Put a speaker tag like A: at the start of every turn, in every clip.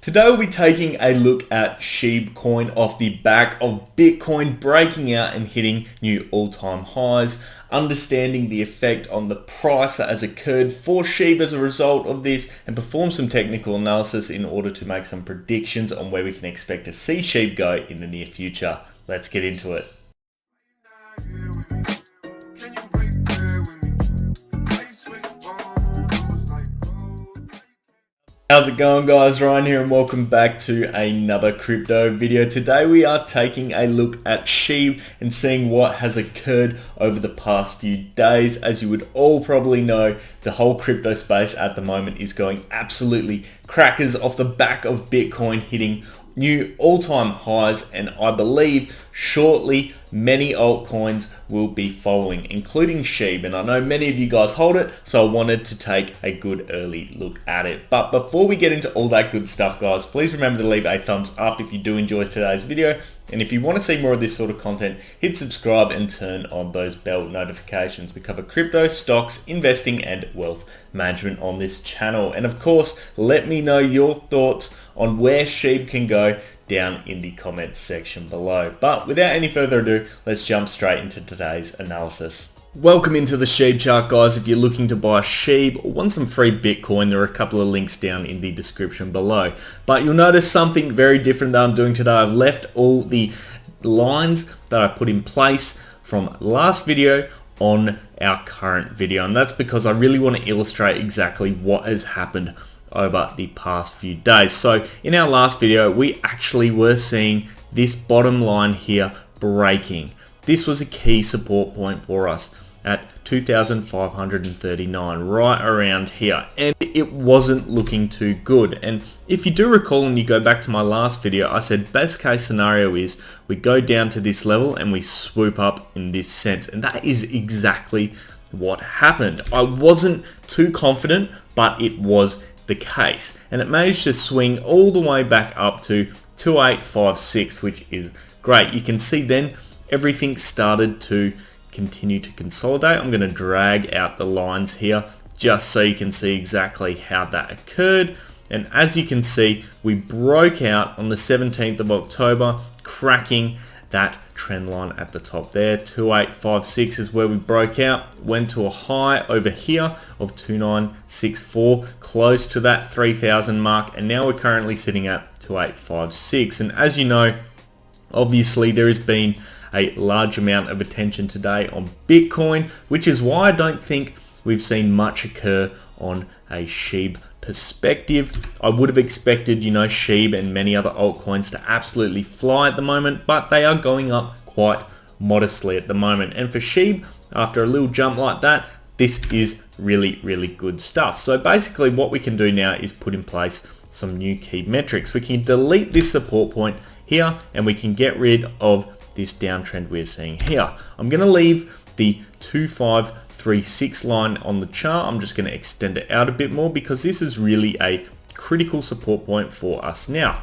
A: Today we'll be taking a look at SHIB Coin off the back of Bitcoin breaking out and hitting new all-time highs, understanding the effect on the price that has occurred for SHIB as a result of this, and perform some technical analysis in order to make some predictions on where we can expect to see SHIB go in the near future. Let's get into it. How's it going, guys? Ryan here and welcome back to another crypto video. Today we are taking a look at SHIB and seeing what has occurred over the past few days. As you would all probably know, the whole crypto space at the moment is going absolutely crackers off the back of Bitcoin hitting new all-time highs, and I believe shortly many altcoins will be following, including SHIB, and I know many of you guys hold it, so I wanted to take a good early look at it. But before we get into all that good stuff, guys, please remember to leave a thumbs up if you do enjoy today's video, and if you want to see more of this sort of content, hit subscribe and turn on those bell notifications. We cover crypto, stocks, investing and wealth management on this channel. And of course, let me know your thoughts on where SHIB can go down in the comments section below. But without any further ado, let's jump straight into today's analysis. Welcome into the SHIB chart, guys. If you're looking to buy SHIB or want some free Bitcoin, there are a couple of links down in the description below. But you'll notice something very different that I'm doing today. I've left all the lines that I put in place from last video on our current video, and that's because I really want to illustrate exactly what has happened over the past few days. So in our last video, we actually were seeing this bottom line here breaking. This was a key support point for us at 2,539, right around here, and it wasn't looking too good. And if you do recall and you go back to my last video, I said best case scenario is we go down to this level and we swoop up in this sense, and that is exactly what happened. I wasn't too confident, but it was the case, and it managed to swing all the way back up to 2856, which is great. You can see then everything started to continue to consolidate. I'm going to drag out the lines here just so you can see exactly how that occurred. And as you can see, we broke out on the 17th of October, cracking that trend line at the top there. 2856 is where we broke out, went to a high over here of 2964, close to that 3000 mark, and now we're currently sitting at 2856. And as you know, obviously there has been a large amount of attention today on Bitcoin, which is why I don't think we've seen much occur on a SHIB perspective. I would have expected, SHIB and many other altcoins to absolutely fly at the moment, but they are going up quite modestly at the moment. And for SHIB, after a little jump like that, this is really, really good stuff. So basically what we can do now is put in place some new key metrics. We can delete this support point here and we can get rid of this downtrend we're seeing here. I'm going to leave the 2536 line on the chart. I'm just going to extend it out a bit more because this is really a critical support point for us now.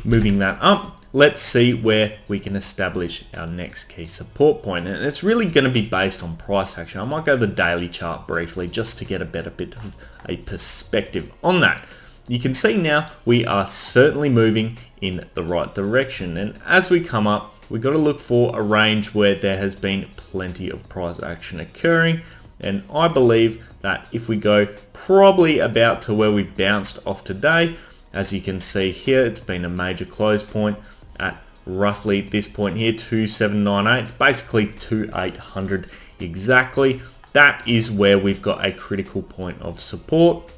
A: Moving that up, let's see where we can establish our next key support point, and it's really going to be based on price action. I might go the daily chart briefly just to get a better bit of a perspective on that. You can see now we are certainly moving in the right direction, and as we come up, we've got to look for a range where there has been plenty of price action occurring, and I believe that if we go probably about to where we bounced off today, as you can see here, it's been a major close point at roughly this point here, 2798. It's basically 2800 exactly. That is where we've got a critical point of support,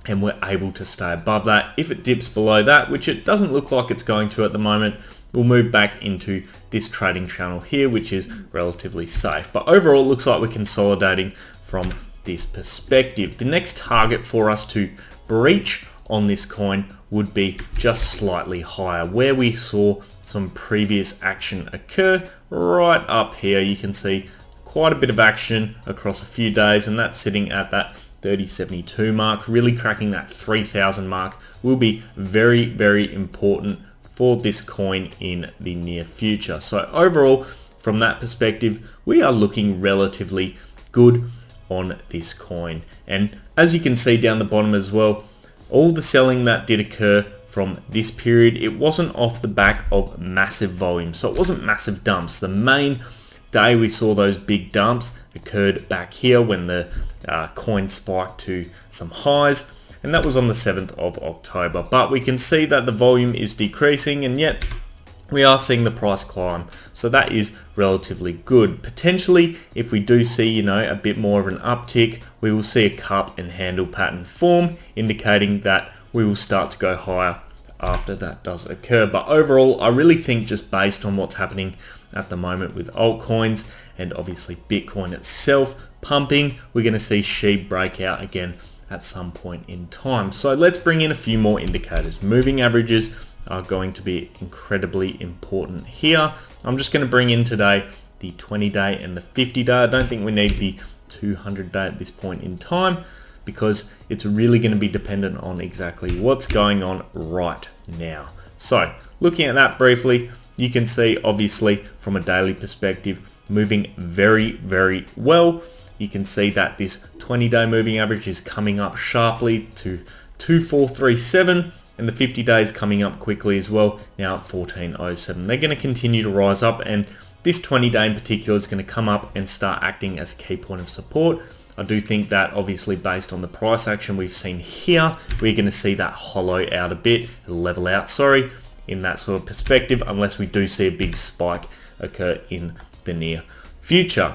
A: and we're able to stay above that. If it dips below that, which it doesn't look like it's going to at the moment, we'll move back into this trading channel here, which is relatively safe. But overall, it looks like we're consolidating from this perspective. The next target for us to breach on this coin would be just slightly higher, where we saw some previous action occur right up here. You can see quite a bit of action across a few days, and that's sitting at that 3072 mark. Really cracking that 3000 mark will be very, very important for this coin in the near future. So overall, from that perspective, we are looking relatively good on this coin. And as you can see down the bottom as well, all the selling that did occur from this period, it wasn't off the back of massive volume. So it wasn't massive dumps. The main day we saw those big dumps occurred back here when the coin spiked to some highs, and that was on the 7th of October. But we can see that the volume is decreasing, and yet we are seeing the price climb. So that is relatively good. Potentially, if we do see, a bit more of an uptick, we will see a cup and handle pattern form, indicating that we will start to go higher after that does occur. But overall, I really think just based on what's happening at the moment with altcoins and obviously Bitcoin itself pumping, we're going to see SHIB break out again at some point in time. So let's bring in a few more indicators. Moving averages are going to be incredibly important here. I'm just going to bring in today the 20-day and the 50-day. I don't think we need the 200-day at this point in time, because it's really going to be dependent on exactly what's going on right now. So looking at that briefly, you can see obviously from a daily perspective moving very, very well. You can see that this 20-day moving average is coming up sharply to 2437, and the 50 days coming up quickly as well, now at 1407. They're going to continue to rise up, and this 20-day in particular is going to come up and start acting as a key point of support. I do think that obviously based on the price action we've seen here, we're going to see that hollow out a bit, level out, sorry, in that sort of perspective, unless we do see a big spike occur in the near future.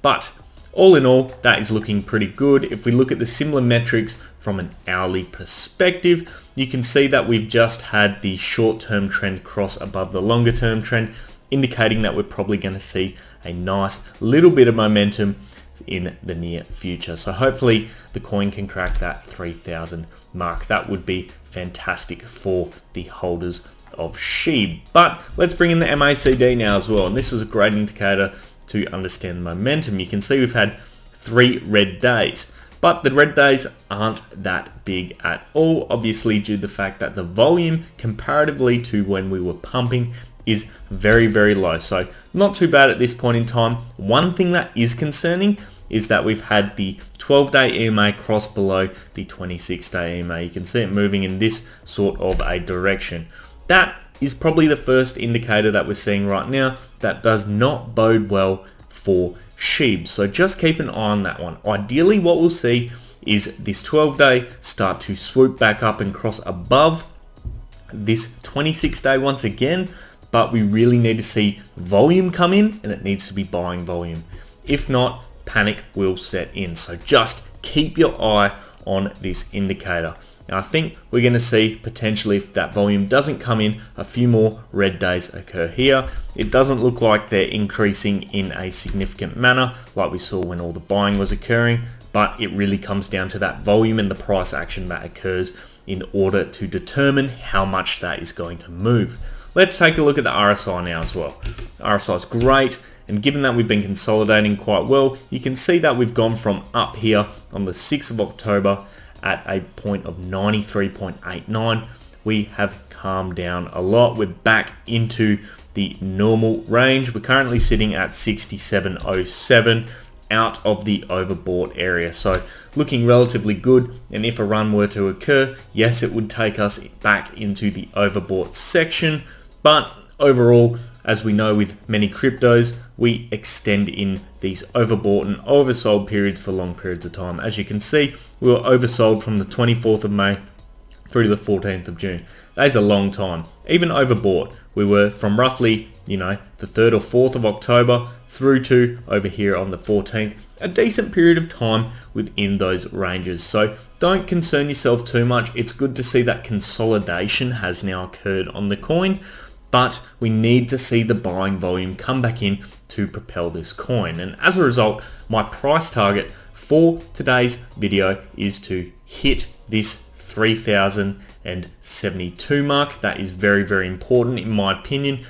A: But all in all, that is looking pretty good. If we look at the similar metrics from an hourly perspective, you can see that we've just had the short-term trend cross above the longer-term trend, indicating that we're probably going to see a nice little bit of momentum in the near future. So hopefully the coin can crack that 3,000 mark. That would be fantastic for the holders of SHIB. But let's bring in the MACD now as well, and this is a great indicator to understand momentum. You can see we've had 3 red days, but the red days aren't that big at all, obviously due to the fact that the volume comparatively to when we were pumping is very, very low. So not too bad at this point in time. One thing that is concerning is that we've had the 12-day EMA cross below the 26-day EMA. You can see it moving in this sort of a direction. That is probably the first indicator that we're seeing right now that does not bode well for SHIB. So just keep an eye on that one. Ideally, what we'll see is this 12-day start to swoop back up and cross above this 26-day once again, but we really need to see volume come in, and it needs to be buying volume. If not, panic will set in. So just keep your eye on this indicator. Now I think we're going to see potentially, if that volume doesn't come in, a few more red days occur here. It doesn't look like they're increasing in a significant manner like we saw when all the buying was occurring, but it really comes down to that volume and the price action that occurs in order to determine how much that is going to move. Let's take a look at the RSI now as well. RSI is great, and given that we've been consolidating quite well, you can see that we've gone from up here on the 6th of October at a point of 93.89. We have calmed down a lot. We're back into the normal range. We're currently sitting at 67.07 out of the overbought area. So looking relatively good, and if a run were to occur, yes, it would take us back into the overbought section. But overall, as we know with many cryptos, we extend in these overbought and oversold periods for long periods of time. As you can see, we were oversold from the 24th of May through to the 14th of June. That is a long time. Even overbought, we were from roughly, the 3rd or 4th of October through to over here on the 14th. A decent period of time within those ranges. So don't concern yourself too much. It's good to see that consolidation has now occurred on the coin, but we need to see the buying volume come back in to propel this coin. And as a result, my price target for today's video is to hit this 3,072 mark. That is very, very important in my opinion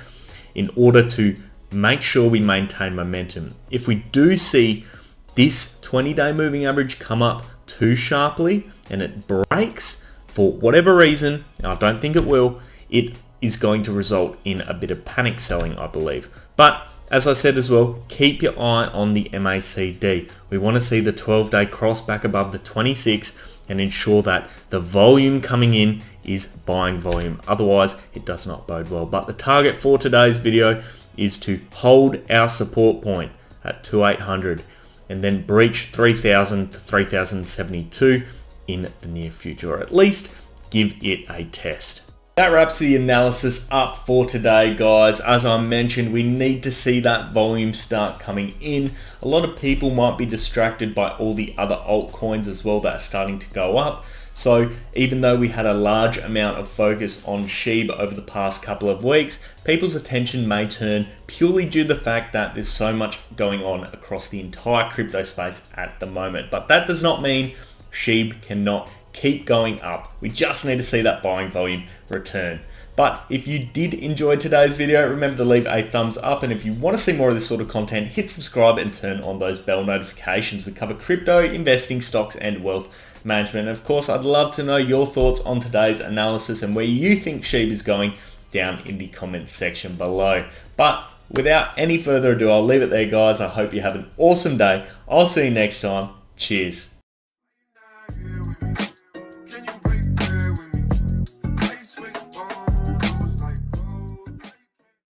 A: in order to make sure we maintain momentum. If we do see this 20-day moving average come up too sharply and it breaks for whatever reason, and I don't think it will, it is going to result in a bit of panic selling, I believe. But as I said as well, keep your eye on the MACD. We want to see the 12-day cross back above the 26 and ensure that the volume coming in is buying volume. Otherwise, it does not bode well. But the target for today's video is to hold our support point at 2,800 and then breach 3,000 to 3,072 in the near future, or at least give it a test. That wraps the analysis up for today, guys. As I mentioned, we need to see that volume start coming in. A lot of people might be distracted by all the other altcoins as well that are starting to go up. So even though we had a large amount of focus on SHIB over the past couple of weeks, people's attention may turn purely due to the fact that there's so much going on across the entire crypto space at the moment. But that does not mean SHIB cannot keep going up. We just need to see that buying volume return. But if you did enjoy today's video, remember to leave a thumbs up, and if you want to see more of this sort of content, hit subscribe and turn on those bell notifications. We cover crypto, investing, stocks and wealth management. And of course, I'd love to know your thoughts on today's analysis and where you think SHIB is going down in the comments section below. But without any further ado, I'll leave it there, guys. I hope you have an awesome day. I'll see you next time. Cheers.